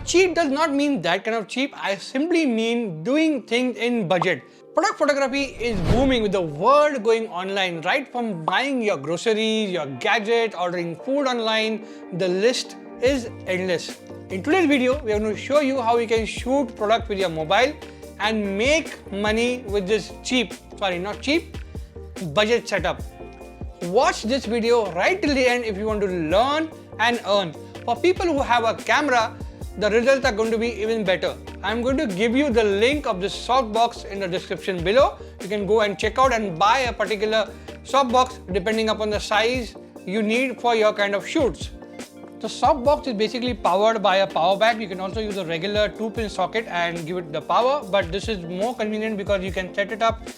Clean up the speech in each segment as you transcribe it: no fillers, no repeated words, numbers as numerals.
cheap does not mean that kind of cheap. I simply mean doing things in budget. Product photography is booming with the world going online, right from buying your groceries, your gadgets, ordering food online. The list is endless. In today's video, we are going to show you how you can shoot product with your mobile and make money with this budget setup. Watch this video right till the end if you want to learn and earn. For people who have a camera, the results are going to be even better. I'm going to give you the link of this softbox in the description below. You can go and check out and buy a particular softbox depending upon the size you need for your kind of shoots. The softbox is basically powered by a power bank. You can also use a regular 2-pin socket and give it the power, but this is more convenient because you can set it up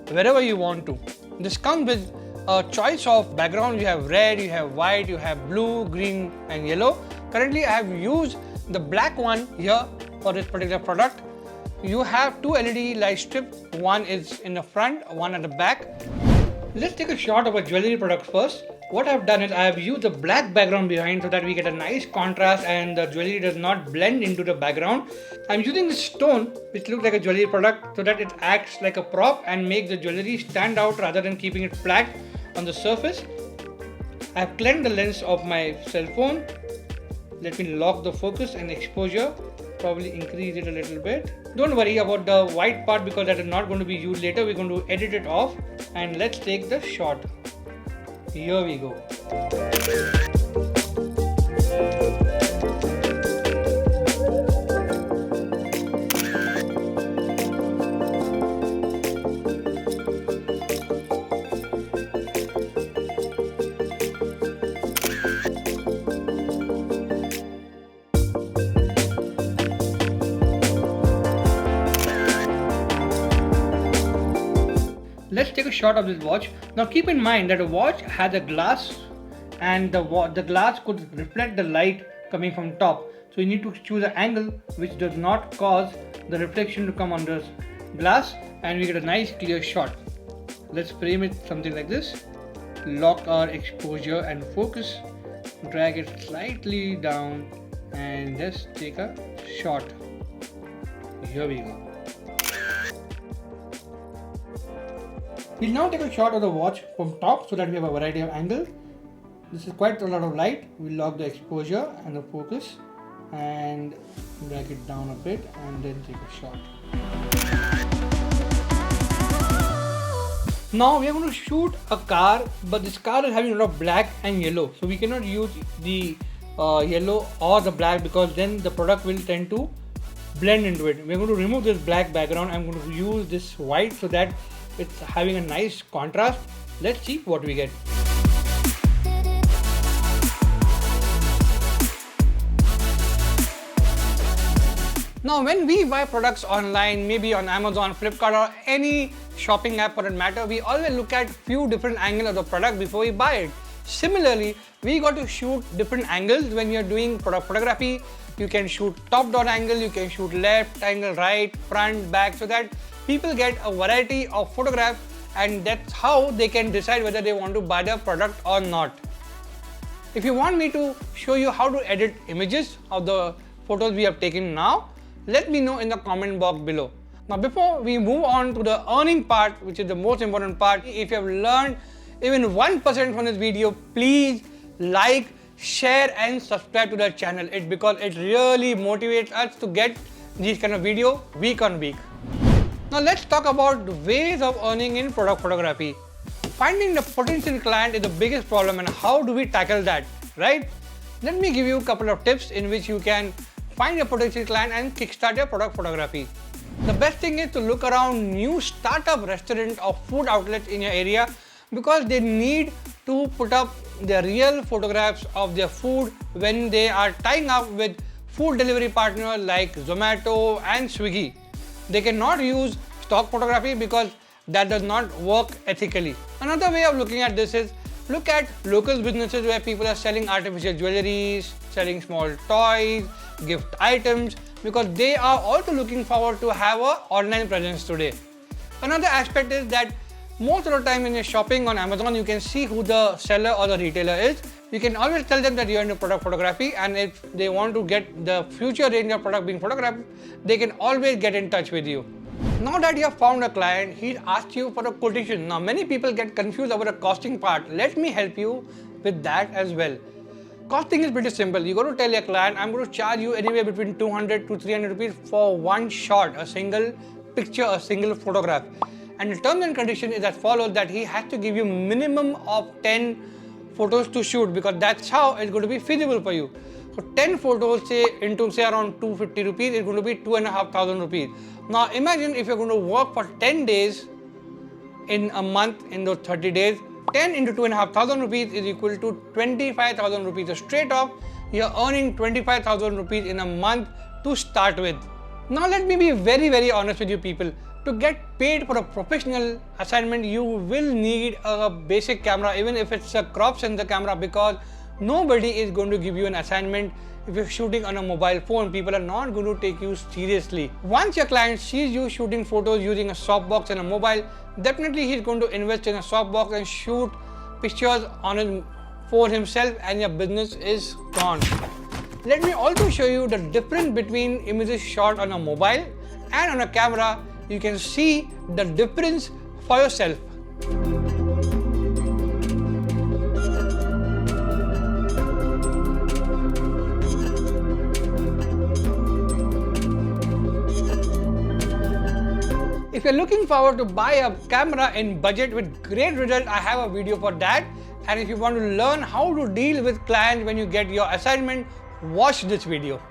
wherever you want to. This comes with a choice of backgrounds. You have red, you have white, you have blue, green and yellow. Currently I have used the black one here for this particular product. You have two LED light strips, one is in the front, one at the back. Let's take a shot of a jewelry product first. What I've done is I have used the black background behind so that we get a nice contrast and the jewelry does not blend into the background. I'm using this stone which looks like a jewelry product so that it acts like a prop and makes the jewelry stand out rather than keeping it flat on the surface. I've cleansed the lens of my cell phone. Let me lock the focus and exposure, probably increase it a little bit. Don't worry about the white part because that is not going to be used later. We're going to edit it off and let's take the shot. Here we go. Let's take a shot of this watch. Now keep in mind that a watch has a glass and the glass could reflect the light coming from top. So you need to choose an angle which does not cause the reflection to come on the glass and we get a nice clear shot. Let's frame it something like this. Lock our exposure and focus. Drag it slightly down and just take a shot. Here we go. We'll now take a shot of the watch from top so that we have a variety of angles. This is quite a lot of light. We'll lock the exposure and the focus and drag it down a bit and then take a shot. Now we are going to shoot a car, but this car is having a lot of black and yellow. So we cannot use the yellow or the black because then the product will tend to blend into it. We're going to remove this black background. I'm going to use this white so that it's having a nice contrast. Let's see what we get. Now when we buy products online, maybe on Amazon, Flipkart or any shopping app for that matter, we always look at few different angles of the product before we buy it. Similarly, we got to shoot different angles when you're doing product photography. You can shoot top-down angle, you can shoot left angle, right, front, back, so that people get a variety of photographs and that's how they can decide whether they want to buy the product or not. If you want me to show you how to edit images of the photos we have taken now, let me know in the comment box below. Now before we move on to the earning part, which is the most important part, if you have learned even 1% from this video, please like, share and subscribe to the channel because it really motivates us to get these kind of videos week on week. Now let's talk about the ways of earning in product photography. Finding the potential client is the biggest problem and how do we tackle that, right? Let me give you a couple of tips in which you can find a potential client and kickstart your product photography. The best thing is to look around new startup restaurant or food outlets in your area because they need to put up their real photographs of their food when they are tying up with food delivery partners like Zomato and Swiggy. They cannot use stock photography because that does not work ethically. Another way of looking at this is look at local businesses where people are selling artificial jewelry, selling small toys, gift items because they are also looking forward to have an online presence today. Another aspect is that most of the time when you're shopping on Amazon, you can see who the seller or the retailer is. You can always tell them that you're into product photography, and if they want to get the future range of product being photographed, they can always get in touch with you. Now that you have found a client, he asks you for a quotation. Now many people get confused about the costing part. Let me help you with that as well. Costing is pretty simple. You got to tell your client, I'm going to charge you anywhere between 200 to 300 rupees for one shot, a single picture, a single photograph. And the terms and condition is as follows, that he has to give you minimum of 10 photos to shoot, because that's how it's going to be feasible for you. So 10 photos say around 250 rupees, it's going to be 2,500 rupees. Now imagine if you're going to work for 10 days in a month, in those 30 days, 10 into 2,500 rupees is equal to 25,000 rupees. So straight off, you're earning 25,000 rupees in a month to start with. Now let me be very honest with you people. To get paid for a professional assignment, you will need a basic camera, even if it's a crop sensor camera, because nobody is going to give you an assignment if you're shooting on a mobile phone. People are not going to take you seriously. Once your client sees you shooting photos using a softbox and a mobile, definitely he's going to invest in a softbox and shoot pictures on his phone himself, and your business is gone. Let me also show you the difference between images shot on a mobile and on a camera. You can see the difference for yourself. If you're looking forward to buy a camera in budget with great result, I have a video for that. And if you want to learn how to deal with clients when you get your assignment, watch this video.